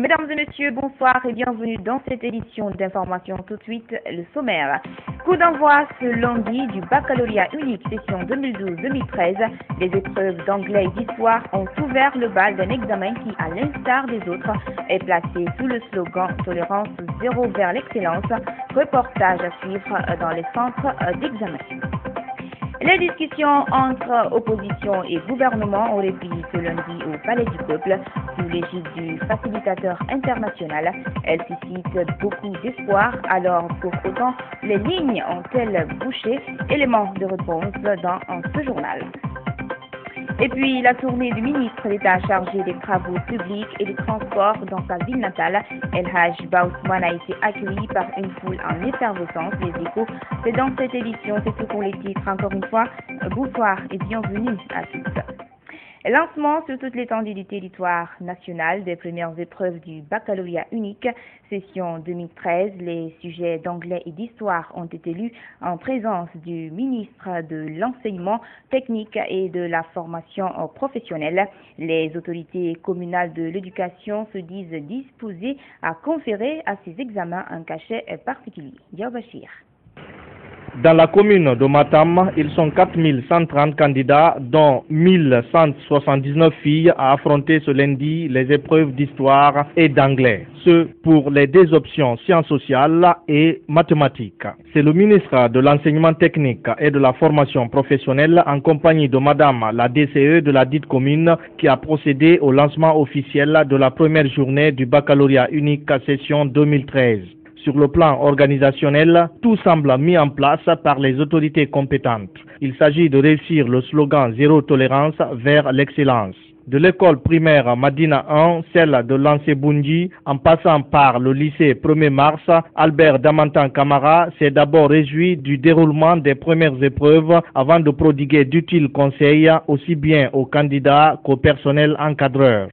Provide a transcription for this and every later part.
Mesdames et messieurs, bonsoir et bienvenue dans cette édition d'information. Tout de suite, le sommaire. Coup d'envoi ce lundi du baccalauréat unique session 2012-2013. Les épreuves d'anglais et d'histoire ont ouvert le bal d'un examen qui, à l'instar des autres, est placé sous le slogan Tolérance zéro vers l'excellence. Reportage à suivre dans les centres d'examen. Les discussions entre opposition et gouvernement ont repris ce lundi au Palais du Peuple sous l'égide du facilitateur international. Elles suscitent beaucoup d'espoir, alors pour autant les lignes ont-elles bouché? Élément de réponse dans ce journal. Et puis la tournée du ministre d'État chargé des travaux publics et des transports dans sa ville natale, El Haj Baousman, a été accueilli par une foule en effervescence. Les échos, c'est dans cette édition, c'est tout pour les titres. Encore une fois, bonsoir et bienvenue à tous. Lancement sur toute l'étendue du territoire national des premières épreuves du baccalauréat unique, session 2013. Les sujets d'anglais et d'histoire ont été lus en présence du ministre de l'Enseignement technique et de la formation professionnelle. Les autorités communales de l'éducation se disent disposées à conférer à ces examens un cachet particulier. Diabachir. Dans la commune de Matam, ils sont 4130 candidats, dont 1179 filles, à affronter ce lundi les épreuves d'histoire et d'anglais. Ce pour les deux options sciences sociales et mathématiques. C'est le ministre de l'Enseignement technique et de la formation professionnelle, en compagnie de Madame la DCE de la dite commune, qui a procédé au lancement officiel de la première journée du baccalauréat unique session 2013. Sur le plan organisationnel, tout semble mis en place par les autorités compétentes. Il s'agit de réussir le slogan Zéro tolérance vers l'excellence. De l'école primaire Madina 1, celle de Lancé Bunji, en passant par le lycée 1er mars, Albert Damantan Camara s'est d'abord réjoui du déroulement des premières épreuves avant de prodiguer d'utiles conseils aussi bien aux candidats qu'au personnel encadreur.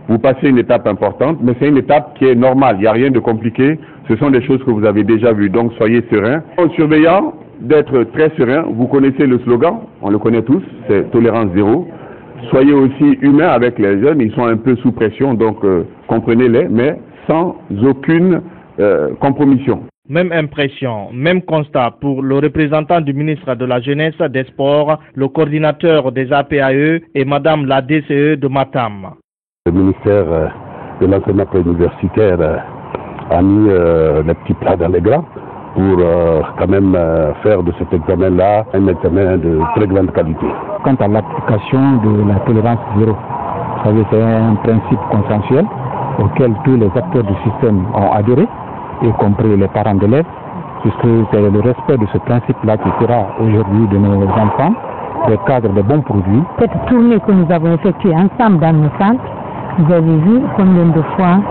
Vous passez une étape importante, mais c'est une étape qui est normale, il n'y a rien de compliqué, ce sont des choses que vous avez déjà vues, donc soyez serein. En surveillant d'être très serein, vous connaissez le slogan, on le connaît tous, c'est tolérance zéro. Soyez aussi humain avec les jeunes, ils sont un peu sous pression, donc comprenez-les, mais sans aucune compromission. Même impression, même constat pour le représentant du ministre de la Jeunesse, des Sports, le coordinateur des APAE et Madame la DCE de Matam. Le ministère de l'enseignement préuniversitaire a mis les petits plats dans les grands pour quand même faire de cet examen-là un examen de très grande qualité. Quant à l'application de la tolérance zéro, vous savez, c'est un principe consensuel auquel tous les acteurs du système ont adhéré, y compris les parents d'élèves, puisque c'est le respect de ce principe-là qui fera aujourd'hui de nos enfants des cadres de bons produits. Cette tournée que nous avons effectuée ensemble dans nos centres, vous avez vu combien de fois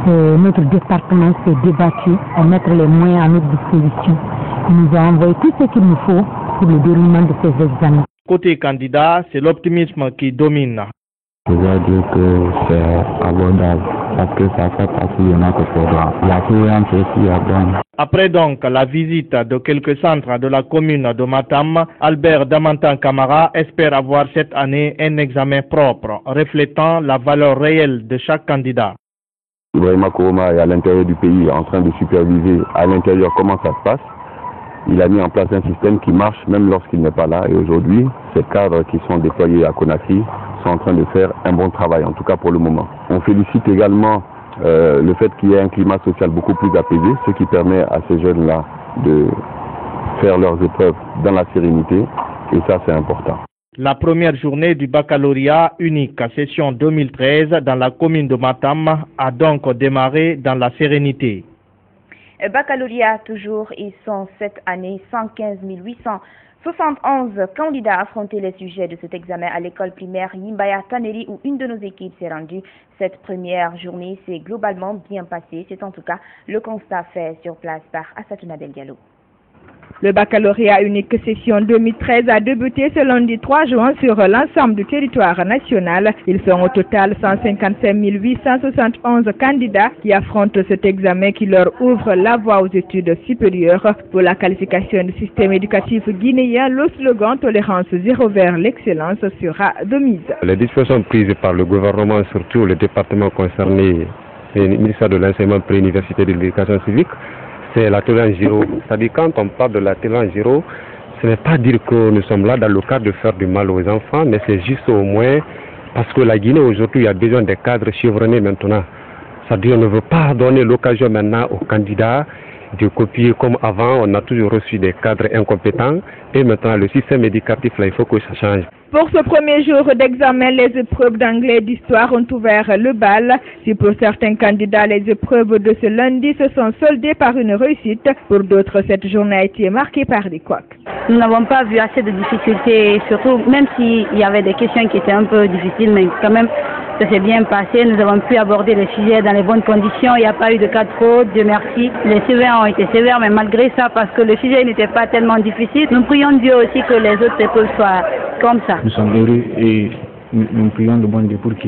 notre département s'est débattu à mettre les moyens à notre disposition. Il nous a envoyé tout ce qu'il nous faut pour le déroulement de ces examens. Côté candidat, c'est l'optimisme qui domine. Je dois dire que c'est abordable parce que ça fait partie de notre programme. La fluence aussi est bonne. Après donc la visite de quelques centres de la commune de Matam, Albert Damantan Camara espère avoir cette année un examen propre, reflétant la valeur réelle de chaque candidat. Ibrahima Kourouma est à l'intérieur du pays en train de superviser à l'intérieur comment ça se passe. Il a mis en place un système qui marche même lorsqu'il n'est pas là. Et aujourd'hui, ces cadres qui sont déployés à Conakry sont en train de faire un bon travail, en tout cas pour le moment. On félicite également le fait qu'il y ait un climat social beaucoup plus apaisé, ce qui permet à ces jeunes-là de faire leurs épreuves dans la sérénité. Et ça, c'est important. La première journée du baccalauréat unique session 2013 dans la commune de Matam a donc démarré dans la sérénité. Baccalauréat toujours, ils sont cette année 115 871 candidats à affronter les sujets de cet examen à l'école primaire Yimbaya Taneri où une de nos équipes s'est rendue. Cette première journée s'est globalement bien passée. C'est en tout cas le constat fait sur place par Assatouna Del Diallo. Le baccalauréat unique session 2013 a débuté ce lundi 3 juin sur l'ensemble du territoire national. Ils sont au total 155 871 candidats qui affrontent cet examen qui leur ouvre la voie aux études supérieures. Pour la qualification du système éducatif guinéen, le slogan Tolérance zéro vers l'excellence sera de mise. Les dispositions prises par le gouvernement, surtout le département concerné, c'est le ministère de l'Enseignement préuniversitaire de l'éducation civique, c'est la tolérance zéro. C'est-à-dire quand on parle de la tolérance zéro, ce n'est pas dire que nous sommes là dans le cadre de faire du mal aux enfants, mais c'est juste au moins parce que la Guinée aujourd'hui a besoin des cadres chevronnés maintenant. C'est-à-dire qu'on ne veut pas donner l'occasion maintenant aux candidats de copier comme avant. On a toujours reçu des cadres incompétents et maintenant le système éducatif là, il faut que ça change. Pour ce premier jour d'examen, les épreuves d'anglais et d'histoire ont ouvert le bal. Si pour certains candidats, les épreuves de ce lundi se sont soldées par une réussite, pour d'autres, cette journée a été marquée par des couacs. Nous n'avons pas vu assez de difficultés, surtout même s'il y avait des questions qui étaient un peu difficiles, mais quand même, ça s'est bien passé. Nous avons pu aborder les sujets dans les bonnes conditions. Il n'y a pas eu de cas de fraude, Dieu merci. Les sévères ont été sévères, mais malgré ça, parce que le sujet n'était pas tellement difficile, nous prions Dieu aussi que les autres épreuves soient comme ça. Nous sommes heureux et nous prions le bon Dieu pour que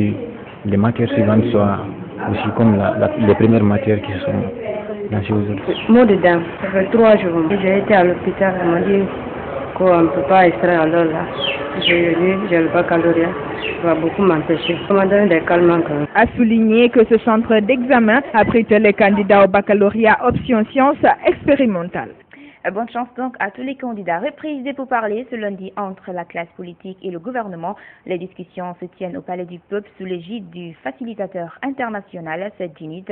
les matières suivantes soient aussi comme les premières matières qui sont lancées aujourd'hui. Mot de dame, ça fait 3 jours. J'ai été à l'hôpital, on m'a dit qu'on ne peut pas extraire alors là. J'ai le baccalauréat, ça va beaucoup m'empêcher. On m'a donné des calmants quand même. A souligné que ce centre d'examen abrite les candidats au baccalauréat option sciences expérimentales. Bonne chance donc à tous les candidats. Reprise des pourparlers ce lundi entre la classe politique et le gouvernement. Les discussions se tiennent au Palais du Peuple sous l'égide du facilitateur international Seth Djinnit.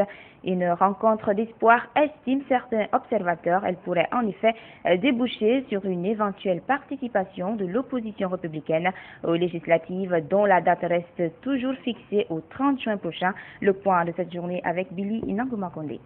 Une rencontre d'espoir, estiment certains observateurs. Elle pourrait en effet déboucher sur une éventuelle participation de l'opposition républicaine aux législatives dont la date reste toujours fixée au 30 juin prochain. Le point de cette journée avec Billy Inanguma Kondé.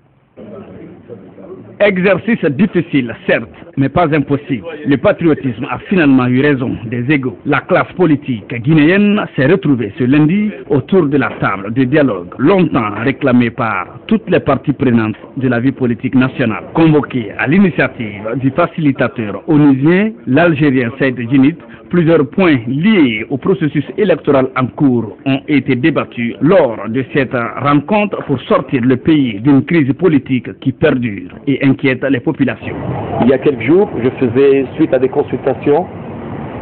Exercice difficile, certes, mais pas impossible. Le patriotisme a finalement eu raison des égos. La classe politique guinéenne s'est retrouvée ce lundi autour de la table de dialogue, longtemps réclamée par toutes les parties prenantes de la vie politique nationale. Convoqué à l'initiative du facilitateur onusien, l'Algérien Seth Djinnit, plusieurs points liés au processus électoral en cours ont été débattus lors de cette rencontre pour sortir le pays d'une crise politique qui perdure et inquiète les populations. Il y a quelques jours, je faisais suite à des consultations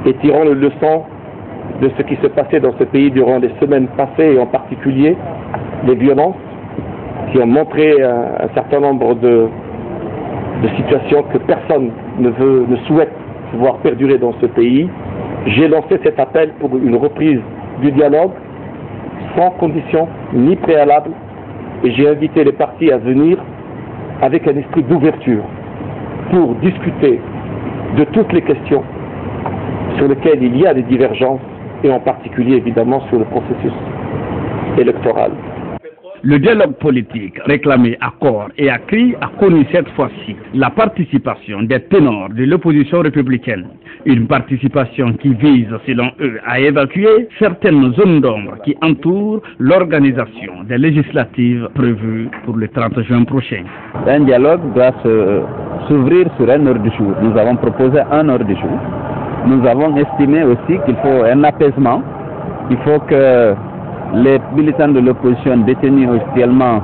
et tirant les leçons de ce qui se passait dans ce pays durant les semaines passées et en particulier les violences qui ont montré un certain nombre de situations que personne ne souhaite voir perdurer dans ce pays. J'ai lancé cet appel pour une reprise du dialogue sans condition ni préalable et j'ai invité les partis à venir avec un esprit d'ouverture pour discuter de toutes les questions sur lesquelles il y a des divergences et en particulier évidemment sur le processus électoral. Le dialogue politique réclamé à corps et à cri a connu cette fois-ci la participation des ténors de l'opposition républicaine. Une participation qui vise, selon eux, à évacuer certaines zones d'ombre qui entourent l'organisation des législatives prévues pour le 30 juin prochain. Un dialogue doit s'ouvrir sur un ordre du jour. Nous avons proposé un ordre du jour. Nous avons estimé aussi qu'il faut un apaisement. Il faut que les militants de l'opposition détenus officiellement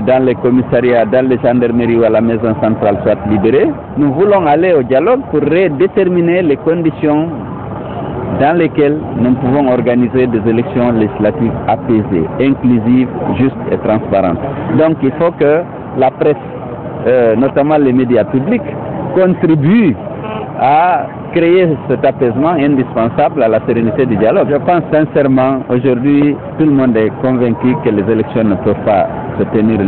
dans les commissariats, dans les gendarmeries ou à la maison centrale soient libérés. Nous voulons aller au dialogue pour redéterminer les conditions dans lesquelles nous pouvons organiser des élections législatives apaisées, inclusives, justes et transparentes. Donc il faut que la presse, notamment les médias publics, contribuent à créer cet apaisement indispensable à la sérénité du dialogue. Je pense sincèrement, aujourd'hui, tout le monde est convaincu que les élections ne peuvent pas se tenir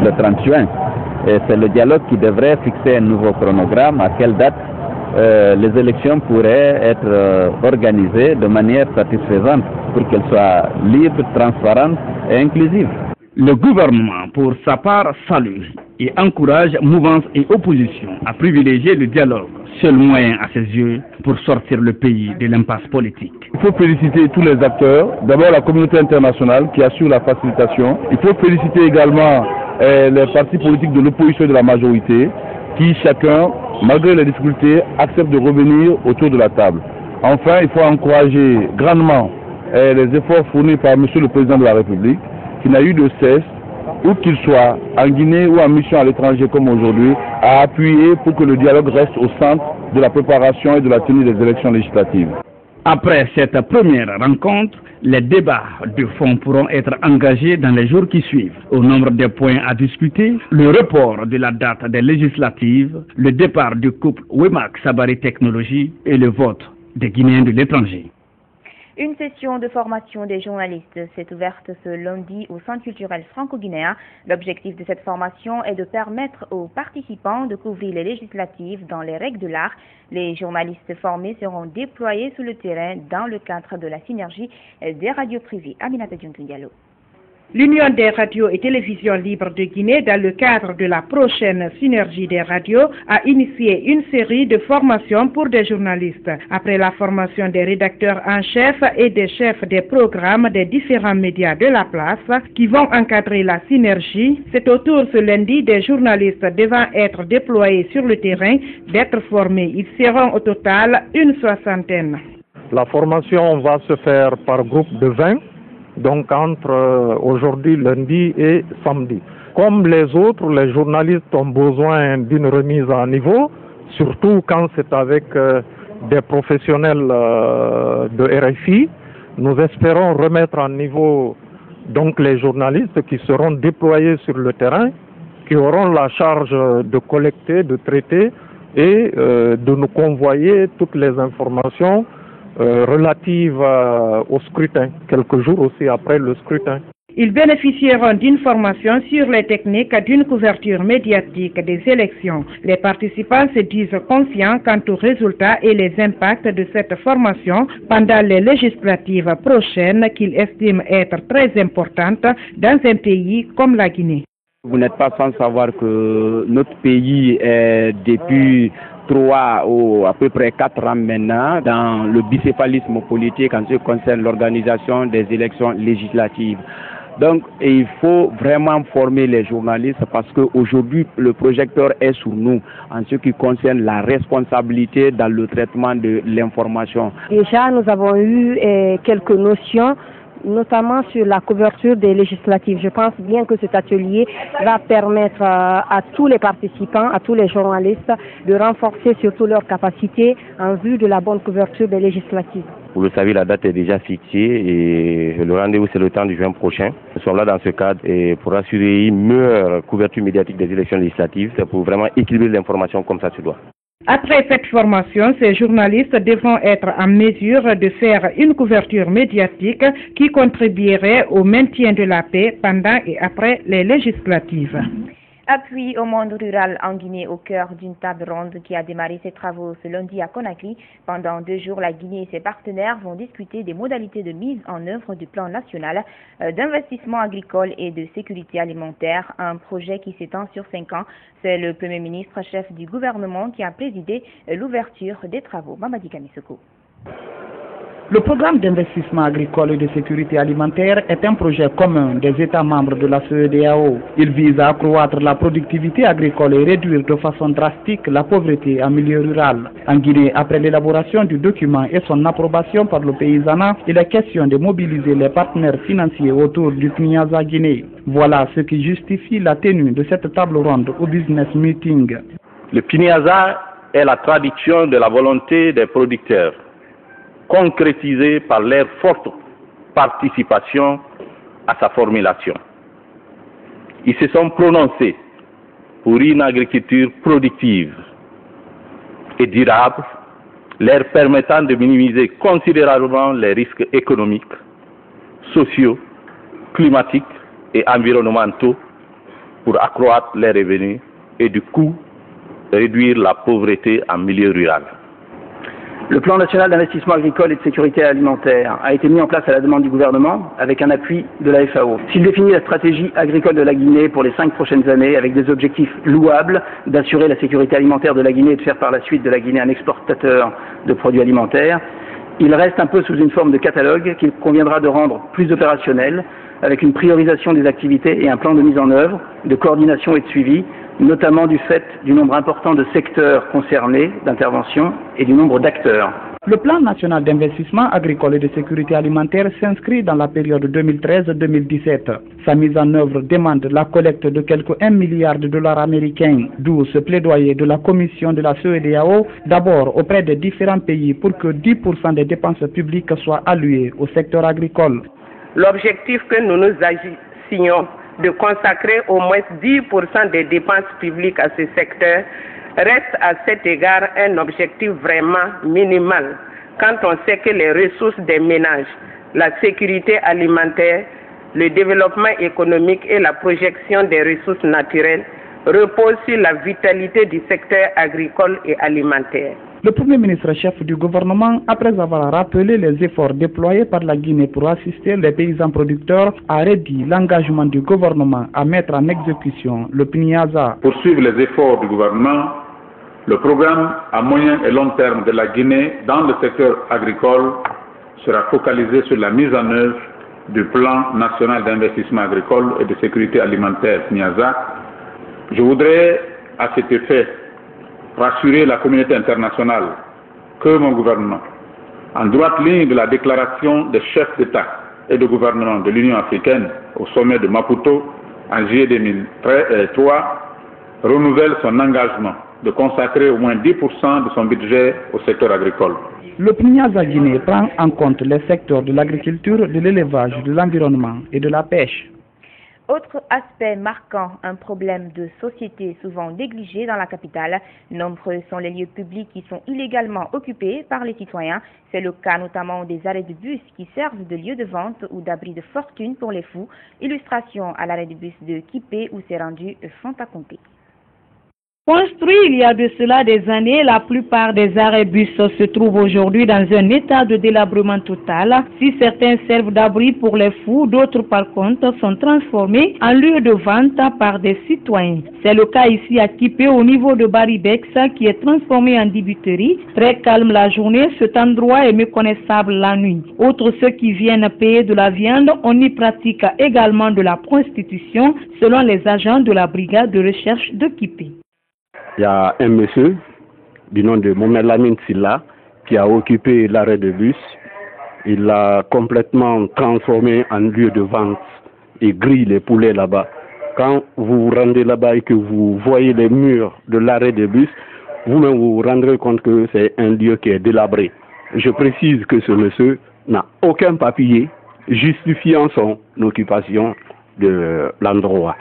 le 30 juin. Et c'est le dialogue qui devrait fixer un nouveau chronogramme, à quelle date les élections pourraient être organisées de manière satisfaisante pour qu'elles soient libres, transparentes et inclusives. Le gouvernement, pour sa part, salue et encourage mouvance et opposition à privilégier le dialogue, seul moyen à ses yeux pour sortir le pays de l'impasse politique. Il faut féliciter tous les acteurs, d'abord la communauté internationale qui assure la facilitation. Il faut féliciter également les partis politiques de l'opposition et de la majorité qui chacun, malgré les difficultés, accepte de revenir autour de la table. Enfin, il faut encourager grandement les efforts fournis par M. le Président de la République qui n'a eu de cesse, où qu'il soit, en Guinée ou en mission à l'étranger comme aujourd'hui, à appuyer pour que le dialogue reste au centre de la préparation et de la tenue des élections législatives. Après cette première rencontre, les débats de fond pourront être engagés dans les jours qui suivent. Au nombre des points à discuter, le report de la date des législatives, le départ du couple Wemak Sabari Technologies et le vote des Guinéens de l'étranger. Une session de formation des journalistes s'est ouverte ce lundi au Centre culturel franco-guinéen. L'objectif de cette formation est de permettre aux participants de couvrir les législatives dans les règles de l'art. Les journalistes formés seront déployés sur le terrain dans le cadre de la synergie des radios privées. Aminata Diallo. L'Union des radios et télévisions libres de Guinée, dans le cadre de la prochaine synergie des radios, a initié une série de formations pour des journalistes. Après la formation des rédacteurs en chef et des chefs des programmes des différents médias de la place qui vont encadrer la synergie, c'est au tour ce lundi des journalistes devant être déployés sur le terrain d'être formés. Ils seront au total une soixantaine. La formation va se faire par groupe de 20. Donc entre aujourd'hui, lundi et samedi. Comme les autres, les journalistes ont besoin d'une remise à niveau, surtout quand c'est avec des professionnels de RFI. Nous espérons remettre à niveau donc les journalistes qui seront déployés sur le terrain, qui auront la charge de collecter, de traiter et de nous convoyer toutes les informations relatives au scrutin, quelques jours aussi après le scrutin. Ils bénéficieront d'une formation sur les techniques d'une couverture médiatique des élections. Les participants se disent confiants quant aux résultats et les impacts de cette formation pendant les législatives prochaines qu'ils estiment être très importantes dans un pays comme la Guinée. Vous n'êtes pas sans savoir que notre pays est depuis 3 ou à peu près 4 ans maintenant dans le bicéphalisme politique en ce qui concerne l'organisation des élections législatives. Donc il faut vraiment former les journalistes parce qu'aujourd'hui le projecteur est sur nous en ce qui concerne la responsabilité dans le traitement de l'information. Déjà nous avons eu quelques notions, notamment sur la couverture des législatives. Je pense bien que cet atelier va permettre à tous les participants, à tous les journalistes, de renforcer surtout leurs capacités en vue de la bonne couverture des législatives. Vous le savez, la date est déjà fixée et le rendez-vous c'est le temps du juin prochain. Nous sommes là dans ce cadre et pour assurer une meilleure couverture médiatique des élections législatives, c'est pour vraiment équilibrer l'information comme ça se doit. Après cette formation, ces journalistes devront être en mesure de faire une couverture médiatique qui contribuerait au maintien de la paix pendant et après les législatives. Appui au monde rural en Guinée au cœur d'une table ronde qui a démarré ses travaux ce lundi à Conakry. Pendant 2 jours, la Guinée et ses partenaires vont discuter des modalités de mise en œuvre du plan national d'investissement agricole et de sécurité alimentaire, un projet qui s'étend sur 5 ans. C'est le Premier ministre, chef du gouvernement, qui a présidé l'ouverture des travaux. Mamadi Kamisoko. Le programme d'investissement agricole et de sécurité alimentaire est un projet commun des États membres de la CEDEAO. Il vise à accroître la productivité agricole et réduire de façon drastique la pauvreté en milieu rural. En Guinée, après l'élaboration du document et son approbation par le paysanat, il est question de mobiliser les partenaires financiers autour du Kniaza Guinée. Voilà ce qui justifie la tenue de cette table ronde au business meeting. Le Kniaza est la traduction de la volonté des producteurs, concrétisée par leur forte participation à sa formulation. Ils se sont prononcés pour une agriculture productive et durable, leur permettant de minimiser considérablement les risques économiques, sociaux, climatiques et environnementaux pour accroître les revenus et du coup réduire la pauvreté en milieu rural. Le plan national d'investissement agricole et de sécurité alimentaire a été mis en place à la demande du gouvernement avec un appui de la FAO. S'il définit la stratégie agricole de la Guinée pour les 5 prochaines années avec des objectifs louables d'assurer la sécurité alimentaire de la Guinée et de faire par la suite de la Guinée un exportateur de produits alimentaires, il reste un peu sous une forme de catalogue qu'il conviendra de rendre plus opérationnel avec une priorisation des activités et un plan de mise en œuvre, de coordination et de suivi, notamment du fait du nombre important de secteurs concernés d'intervention et du nombre d'acteurs. Le plan national d'investissement agricole et de sécurité alimentaire s'inscrit dans la période 2013-2017. Sa mise en œuvre demande la collecte de quelque 1 milliard de dollars américains, d'où ce plaidoyer de la commission de la CEDEAO, d'abord auprès des différents pays pour que 10% des dépenses publiques soient allouées au secteur agricole. L'objectif que nous nous assignons de consacrer au moins 10% des dépenses publiques à ce secteur reste à cet égard un objectif vraiment minimal quand on sait que les ressources des ménages, la sécurité alimentaire, le développement économique et la projection des ressources naturelles reposent sur la vitalité du secteur agricole et alimentaire. Le Premier ministre chef du gouvernement, après avoir rappelé les efforts déployés par la Guinée pour assister les paysans producteurs, a redit l'engagement du gouvernement à mettre en exécution le PNIASA. Pour suivre les efforts du gouvernement, le programme à moyen et long terme de la Guinée dans le secteur agricole sera focalisé sur la mise en œuvre du plan national d'investissement agricole et de sécurité alimentaire PNIASA. Je voudrais à cet effet rassurer la communauté internationale que mon gouvernement, en droite ligne de la déclaration des chefs d'État et de gouvernement de l'Union africaine au sommet de Maputo en juillet 2003, renouvelle son engagement de consacrer au moins 10% de son budget au secteur agricole. Le PNIASA Guinée prend en compte les secteurs de l'agriculture, de l'élevage, de l'environnement et de la pêche. Autre aspect marquant, un problème de société souvent négligé dans la capitale. Nombreux sont les lieux publics qui sont illégalement occupés par les citoyens. C'est le cas notamment des arrêts de bus qui servent de lieux de vente ou d'abri de fortune pour les fous. Illustration à l'arrêt de bus de Kipé où ces rendus sont à compter. Construits il y a de cela des années, la plupart des arrêts bus se trouvent aujourd'hui dans un état de délabrement total. Si certains servent d'abri pour les fous, d'autres par contre sont transformés en lieux de vente par des citoyens. C'est le cas ici à Kipé au niveau de Baribex qui est transformé en débiterie. Très calme la journée, cet endroit est méconnaissable la nuit. Outre ceux qui viennent payer de la viande, on y pratique également de la prostitution selon les agents de la brigade de recherche de Kipé. Il y a un monsieur du nom de Mohamed Lamine Silla qui a occupé l'arrêt de bus. Il l'a complètement transformé en lieu de vente et grille les poulets là-bas. Quand vous vous rendez là-bas et que vous voyez les murs de l'arrêt de bus, vous-même vous vous rendrez compte que c'est un lieu qui est délabré. Je précise que ce monsieur n'a aucun papier justifiant son occupation de l'endroit.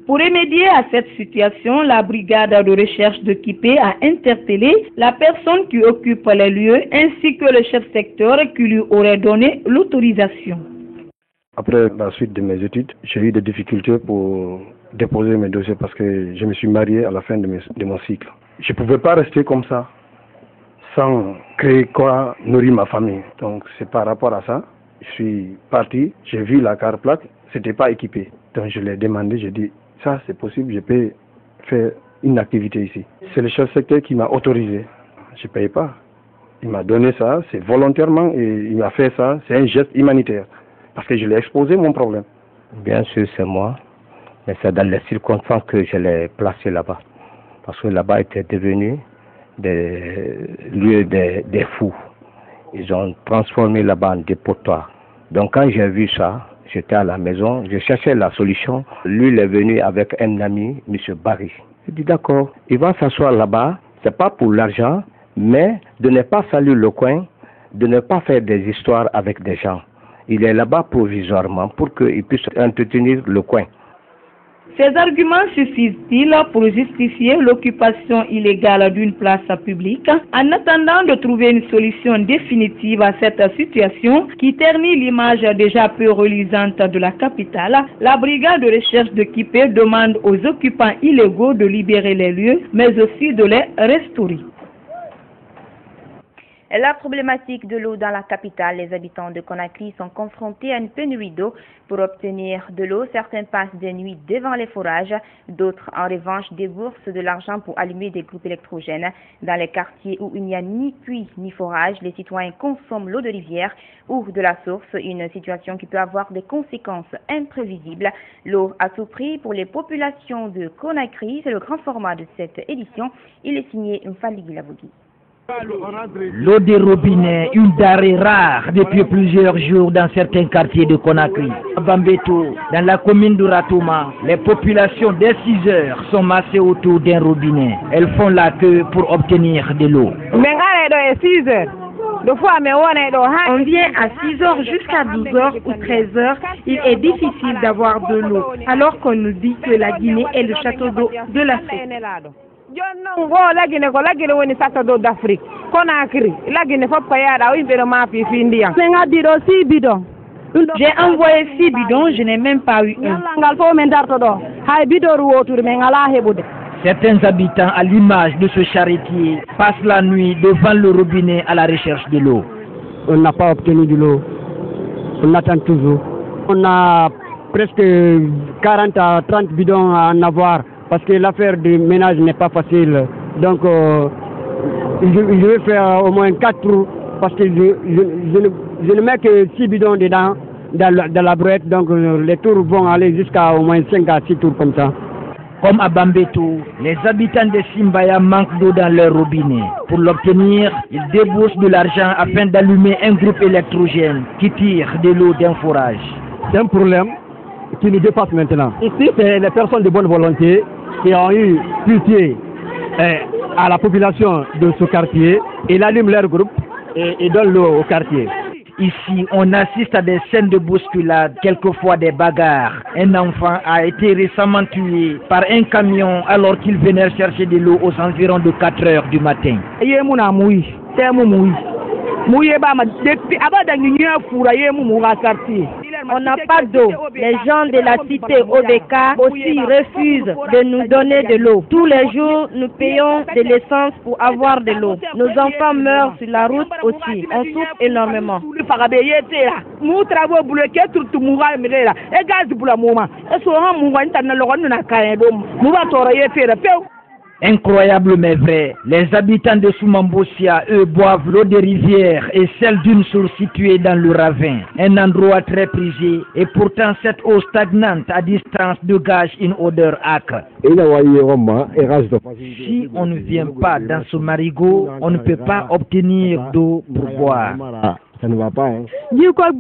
Pour remédier à cette situation, la brigade de recherche de Kipé a interpellé la personne qui occupe les lieux ainsi que le chef secteur qui lui aurait donné l'autorisation. Après la suite de mes études, j'ai eu des difficultés pour déposer mes dossiers parce que je me suis marié à la fin de mon cycle. Je ne pouvais pas rester comme ça sans créer quoi nourrir ma famille. Donc c'est par rapport à ça, je suis parti, j'ai vu la carte plaque, c'était pas équipé. Donc je l'ai demandé, j'ai dit ça c'est possible, je peux faire une activité ici. C'est le chef secteur qui m'a autorisé. Je ne paye pas. Il m'a donné ça, c'est volontairement et il m'a fait ça, c'est un geste humanitaire. Parce que je l'ai exposé mon problème. Bien sûr c'est moi, mais c'est dans les circonstances que je l'ai placé là-bas. Parce que là-bas était devenu des lieux des fous. Ils ont transformé là-bas en dépotoir. Donc quand j'ai vu ça, j'étais à la maison, je cherchais la solution. Lui, il est venu avec un ami, M. Barry. Il dit d'accord, il va s'asseoir là-bas, c'est pas pour l'argent, mais de ne pas salir le coin, de ne pas faire des histoires avec des gens. Il est là-bas provisoirement pour qu'il puisse entretenir le coin. Ces arguments suffisent-ils pour justifier l'occupation illégale d'une place publique? En attendant de trouver une solution définitive à cette situation qui ternit l'image déjà peu reluisante de la capitale, la brigade de recherche de Kipé demande aux occupants illégaux de libérer les lieux, mais aussi de les restaurer. La problématique de l'eau dans la capitale, les habitants de Conakry sont confrontés à une pénurie d'eau. Pour obtenir de l'eau, certains passent des nuits devant les forages, d'autres en revanche déboursent de l'argent pour allumer des groupes électrogènes. Dans les quartiers où il n'y a ni puits ni forage, les citoyens consomment l'eau de rivière ou de la source, une situation qui peut avoir des conséquences imprévisibles. L'eau à tout prix pour les populations de Conakry, c'est le grand format de cette édition. Il est signé Mfali Guilavogui. L'eau des robinets, une denrée rare depuis plusieurs jours dans certains quartiers de Conakry. À Bambeto, dans la commune de Ratouma, les populations dès 6 heures sont massées autour d'un robinet. Elles font la queue pour obtenir de l'eau. On vient à 6 heures jusqu'à 12 heures ou 13 heures. Il est difficile d'avoir de l'eau, alors qu'on nous dit que la Guinée est le château d'eau de l'Afrique. J'ai envoyé 6 bidons, je n'ai même pas eu un. Certains habitants, à l'image de ce charretier, passent la nuit devant le robinet à la recherche de l'eau. On n'a pas obtenu de l'eau. On attend toujours. On a presque 40 à 30 bidons à en avoir parce que l'affaire du ménage n'est pas facile. Donc, je vais faire au moins 4 trous parce que je ne mets que 6 bidons dedans dans la brouette. Donc, les tours vont aller jusqu'à au moins 5 à 6 tours comme ça. Comme à Bambeto, les habitants de Simbaya manquent d'eau dans leur robinet. Pour l'obtenir, ils déboursent de l'argent afin d'allumer un groupe électrogène qui tire de l'eau d'un forage. C'est un problème qui nous dépasse maintenant. Ici, c'est les personnes de bonne volonté qui ont eu pitié à la population de ce quartier. Ils allument leur groupe et donnent l'eau au quartier. Ici, on assiste à des scènes de bousculade, quelquefois des bagarres. Un enfant a été récemment tué par un camion alors qu'il venait chercher de l'eau aux environs de 4 heures du matin. On n'a pas d'eau. Les gens de la cité Obeka aussi refusent de nous donner de l'eau. Tous les jours, nous payons de l'essence pour avoir de l'eau. Nos enfants meurent sur la route aussi. On souffre énormément. Incroyable mais vrai, les habitants de Soumambossia, eux, boivent l'eau des rivières et celle d'une source située dans le ravin. Un endroit très prisé et pourtant cette eau stagnante à distance dégage une odeur âcre. Si on ne vient pas dans ce marigot, on ne peut pas obtenir d'eau pour boire. Ça ne va pas, hein. Nous sommes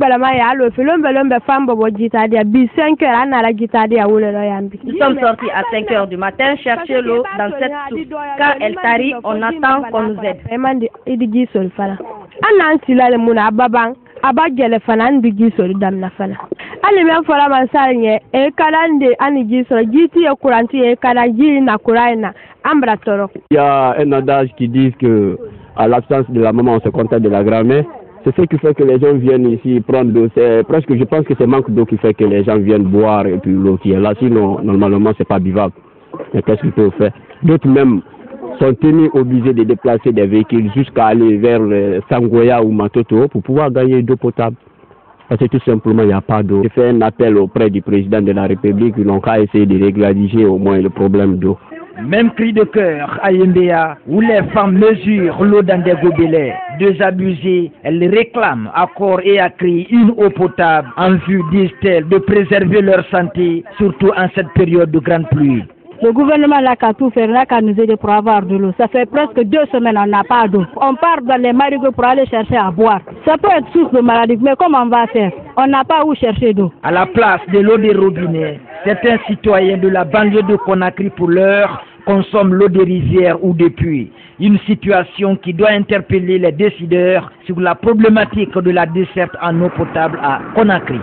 sortis à 5 heures du matin chercher l'eau dans cette source. Quand elle tarit, on attend qu'on nous aide. Il y a un adage qui dit que à l'absence de la maman, on se contente de la grand-mère. C'est ce qui fait que les gens viennent ici prendre l'eau. C'est presque, je pense que c'est manque d'eau qui fait que les gens viennent boire et puis l'eau qui est là. Sinon, normalement, c'est pas buvable. Mais qu'est-ce qu'ils peuvent faire? D'autres même sont tenus obligés de déplacer des véhicules jusqu'à aller vers Sangoya ou Matoto pour pouvoir gagner d'eau potable. Parce que tout simplement, il n'y a pas d'eau. J'ai fait un appel auprès du président de la République. Ils n'ont qu'à essayer de régulariser au moins le problème d'eau. Même cri de cœur à Yembea, où les femmes mesurent l'eau dans des gobelets. Désabusées, elles réclament à corps et à cri une eau potable en vue, disent-elles, de préserver leur santé, surtout en cette période de grande pluie. Le gouvernement n'a qu'à tout faire, n'a qu'à nous aider pour avoir de l'eau. Ça fait presque 2 semaines on n'a pas d'eau. On part dans les marigots pour aller chercher à boire. Ça peut être source de maladie, mais comment on va faire? On n'a pas où chercher d'eau. À la place de l'eau des robinets, certains citoyens de la banlieue de Conakry pour l'heure consomment l'eau des rivières ou des puits. Une situation qui doit interpeller les décideurs sur la problématique de la desserte en eau potable à Conakry.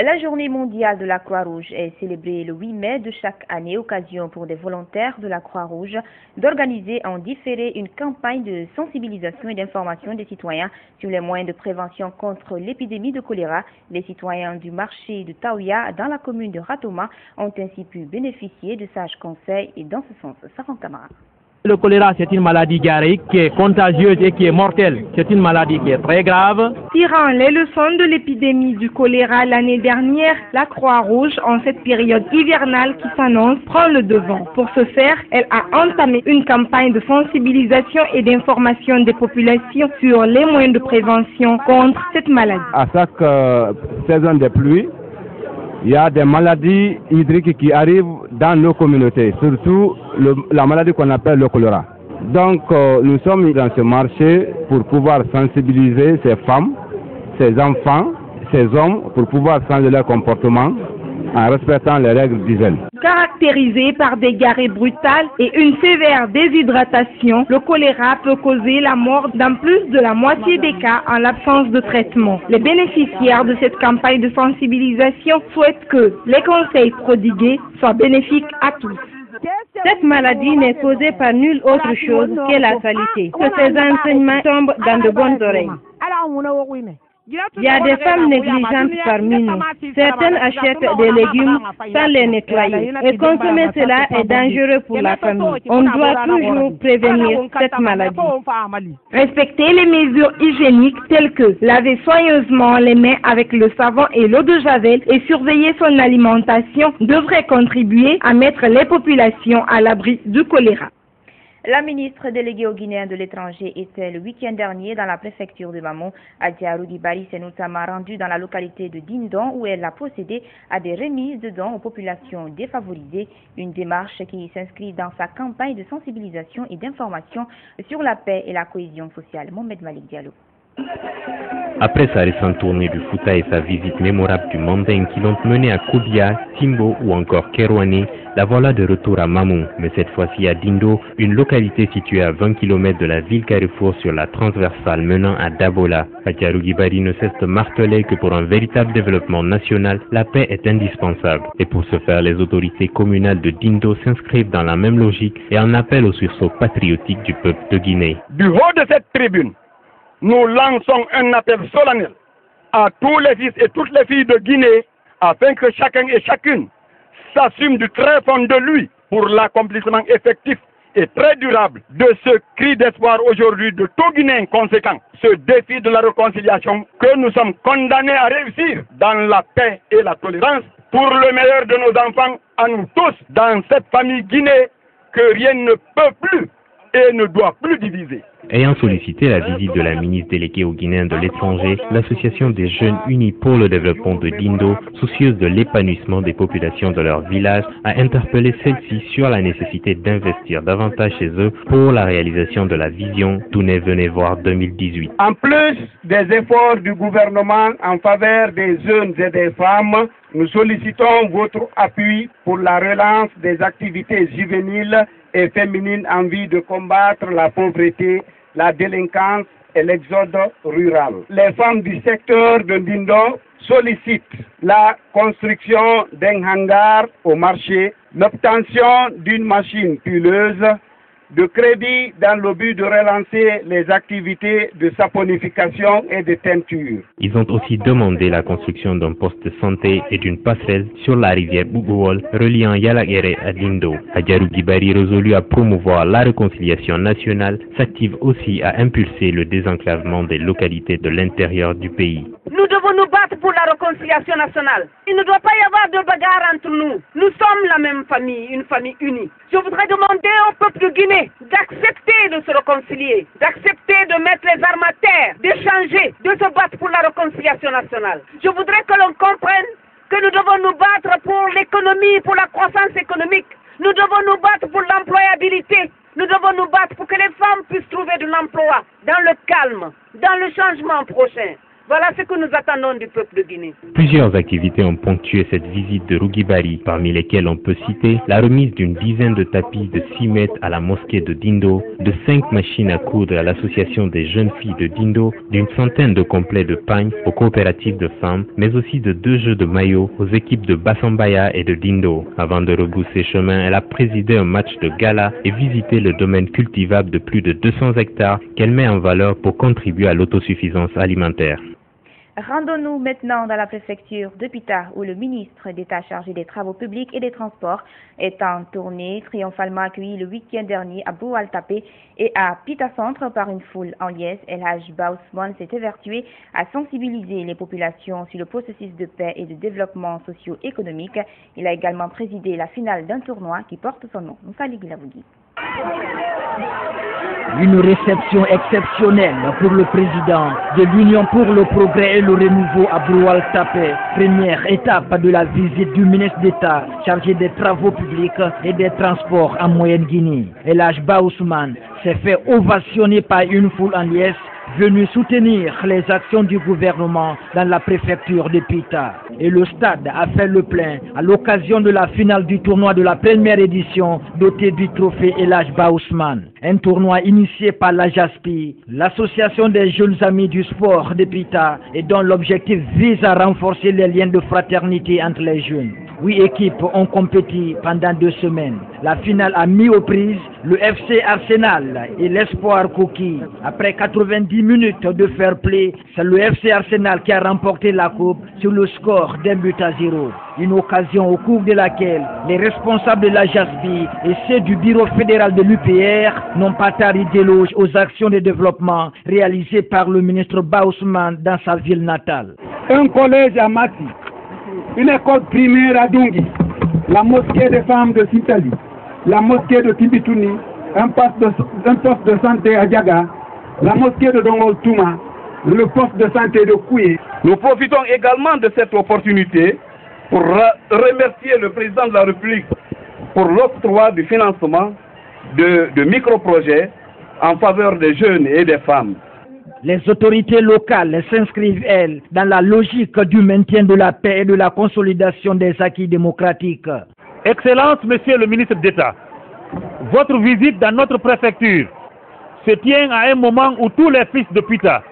La journée mondiale de la Croix-Rouge est célébrée le 8 mai de chaque année, occasion pour des volontaires de la Croix-Rouge d'organiser en différé une campagne de sensibilisation et d'information des citoyens sur les moyens de prévention contre l'épidémie de choléra. Les citoyens du marché de Taouya dans la commune de Ratouma ont ainsi pu bénéficier de sages conseils et dans ce sens, Saran Camara. Le choléra, c'est une maladie diarrhéique qui est contagieuse et qui est mortelle. C'est une maladie qui est très grave. Tirant les leçons de l'épidémie du choléra l'année dernière, la Croix-Rouge, en cette période hivernale qui s'annonce, prend le devant. Pour ce faire, elle a entamé une campagne de sensibilisation et d'information des populations sur les moyens de prévention contre cette maladie. À chaque saison de pluie, il y a des maladies hydriques qui arrivent dans nos communautés, surtout la maladie qu'on appelle le choléra. Donc nous sommes dans ce marché pour pouvoir sensibiliser ces femmes, ces enfants, ces hommes, pour pouvoir changer leur comportement en respectant les règles d'hygiène. Caractérisé par des diarrhées brutales et une sévère déshydratation, le choléra peut causer la mort dans plus de la moitié des cas en l'absence de traitement. Les bénéficiaires de cette campagne de sensibilisation souhaitent que les conseils prodigués soient bénéfiques à tous. Cette maladie n'est causée par nulle autre chose que la saleté. Que ces enseignements tombent dans de bonnes oreilles. Il y a des femmes négligentes parmi nous. Certaines achètent des légumes sans les nettoyer. Et consommer cela est dangereux pour la famille. On doit toujours prévenir cette maladie. Respecter les mesures hygiéniques telles que laver soigneusement les mains avec le savon et l'eau de javel et surveiller son alimentation devrait contribuer à mettre les populations à l'abri du choléra. La ministre déléguée aux Guinéens de l'étranger était le week-end dernier dans la préfecture de Mamou. Adja Rougui-Bari s'est notamment rendue dans la localité de Dindon où elle a procédé à des remises de dons aux populations défavorisées. Une démarche qui s'inscrit dans sa campagne de sensibilisation et d'information sur la paix et la cohésion sociale. Mohamed Malik Diallo. Après sa récente tournée du Fouta et sa visite mémorable du Manding qui l'ont mené à Koudia, Timbo ou encore Kerouané, la voilà de retour à Mamou, mais cette fois-ci à Dindo, une localité située à 20 km de la ville Carrefour sur la transversale menant à Dabola. Adja Rougui-Bari ne cesse de marteler que pour un véritable développement national, la paix est indispensable. Et pour ce faire, les autorités communales de Dindo s'inscrivent dans la même logique et en appellent au sursaut patriotique du peuple de Guinée. Du haut de cette tribune, nous lançons un appel solennel à tous les fils et toutes les filles de Guinée afin que chacun et chacune s'assume du très fond de lui pour l'accomplissement effectif et très durable de ce cri d'espoir aujourd'hui de tout Guinéen conséquent, ce défi de la réconciliation que nous sommes condamnés à réussir dans la paix et la tolérance pour le meilleur de nos enfants, à nous tous, dans cette famille Guinée que rien ne peut plus et ne doit plus diviser. Ayant sollicité la visite de la ministre déléguée aux Guinéens de l'étranger, l'Association des Jeunes Unis pour le développement de Dindo, soucieuse de l'épanouissement des populations de leur village, a interpellé celle-ci sur la nécessité d'investir davantage chez eux pour la réalisation de la vision Tournez venez voir 2018. En plus des efforts du gouvernement en faveur des jeunes et des femmes, nous sollicitons votre appui pour la relance des activités juvéniles et féminines en vue de combattre la pauvreté, la délinquance et l'exode rural. Les femmes du secteur de Dindo sollicitent la construction d'un hangar au marché, l'obtention d'une machine pileuse, de crédit dans le but de relancer les activités de saponification et de teinture. Ils ont aussi demandé la construction d'un poste de santé et d'une passerelle sur la rivière Bougouol reliant Yalaguéré à Dindo. Adja Rougui-Bari, résolue à promouvoir la réconciliation nationale, s'active aussi à impulser le désenclavement des localités de l'intérieur du pays. Nous devons nous battre pour la réconciliation nationale. Il ne doit pas y avoir de bagarre entre nous. Nous sommes la même famille, une famille unie. Je voudrais demander au peuple de Guinée d'accepter de se réconcilier, d'accepter de mettre les armes à terre, d'échanger, de se battre pour la réconciliation nationale. Je voudrais que l'on comprenne que nous devons nous battre pour l'économie, pour la croissance économique. Nous devons nous battre pour l'employabilité. Nous devons nous battre pour que les femmes puissent trouver de l'emploi dans le calme, dans le changement prochain. Voilà ce que nous attendons du peuple de Guinée. Plusieurs activités ont ponctué cette visite de Rougui-Bari, parmi lesquelles on peut citer la remise d'une dizaine de tapis de 6 mètres à la mosquée de Dindo, de 5 machines à coudre à l'association des jeunes filles de Dindo, d'une centaine de complets de pagnes aux coopératives de femmes, mais aussi de 2 jeux de maillots aux équipes de Bassambaya et de Dindo. Avant de rebrousser chemin, elle a présidé un match de gala et visité le domaine cultivable de plus de 200 hectares qu'elle met en valeur pour contribuer à l'autosuffisance alimentaire. Rendons-nous maintenant dans la préfecture de Pita où le ministre d'État chargé des Travaux publics et des Transports est en tournée triomphalement accueilli le week-end dernier à Boual-Tapé et à Pita Centre par une foule en liesse. El Hadj Ba Ousmane s'est évertué à sensibiliser les populations sur le processus de paix et de développement socio-économique. Il a également présidé la finale d'un tournoi qui porte son nom. Moussa Ligui Lavogui. Une réception exceptionnelle pour le président de l'Union pour le progrès et le renouveau Abdoual Tapé. Première étape de la visite du ministre d'État chargé des travaux publics et des transports en Moyenne-Guinée. El Hadj Ba Ousmane s'est fait ovationner par une foule en liesse venue soutenir les actions du gouvernement dans la préfecture de Pita. Et le stade a fait le plein à l'occasion de la finale du tournoi de la première édition doté du trophée El Hadj Ba Ousmane. Un tournoi initié par la JASPI, l'association des jeunes amis du sport de Pita, et dont l'objectif vise à renforcer les liens de fraternité entre les jeunes. 8 équipes ont compéti pendant 2 semaines. La finale a mis aux prises le FC Arsenal et l'Espoir Koki. Après 90 minutes de fair play, c'est le FC Arsenal qui a remporté la coupe sur le score d'1-0. Une occasion au cours de laquelle les responsables de la JASPI et ceux du bureau fédéral de l'UPR n'ont pas tari d'éloges aux actions de développement réalisées par le ministre Ba Ousmane dans sa ville natale. Un collège à Mati, une école primaire à Dungi, la mosquée des femmes de Sintali, la mosquée de Tibitouni, un poste de santé à Diaga, la mosquée de Dongol Touma, le poste de santé de Kouye. Nous profitons également de cette opportunité pour remercier le président de la République pour l'octroi du financement de micro-projets en faveur des jeunes et des femmes. Les autorités locales s'inscrivent, elles, dans la logique du maintien de la paix et de la consolidation des acquis démocratiques. Excellence, Monsieur le ministre d'État, votre visite dans notre préfecture se tient à un moment où tous les fils de Pita,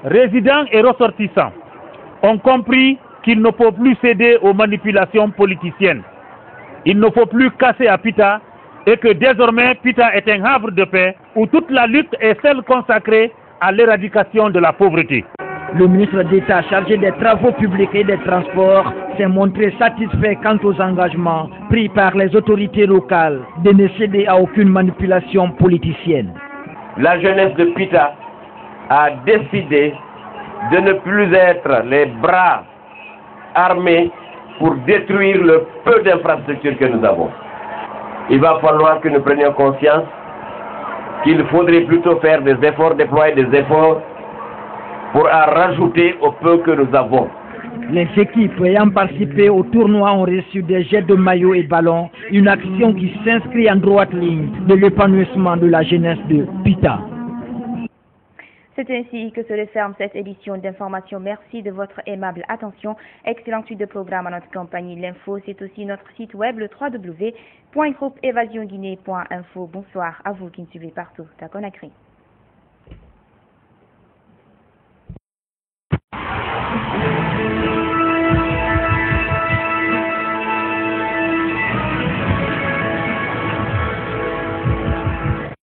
résidents et ressortissants, ont compris qu'il ne faut plus céder aux manipulations politiciennes. Il ne faut plus casser à Pita et que désormais Pita est un havre de paix où toute la lutte est celle consacrée à l'éradication de la pauvreté. Le ministre d'État chargé des travaux publics et des transports s'est montré satisfait quant aux engagements pris par les autorités locales de ne céder à aucune manipulation politicienne. La jeunesse de Pita a décidé de ne plus être les bras armés pour détruire le peu d'infrastructures que nous avons. Il va falloir que nous prenions conscience qu'il faudrait plutôt faire des efforts, déployer des efforts pour en rajouter au peu que nous avons. Les équipes ayant participé au tournoi ont reçu des jets de maillots et ballons, une action qui s'inscrit en droite ligne de l'épanouissement de la jeunesse de Pita. C'est ainsi que se referme cette édition d'information. Merci de votre aimable attention. Excellente suite de programme à notre compagnie L'Info. C'est aussi notre site web, le www.groupeevasionguinée.info. Bonsoir à vous qui nous suivez partout à Conakry.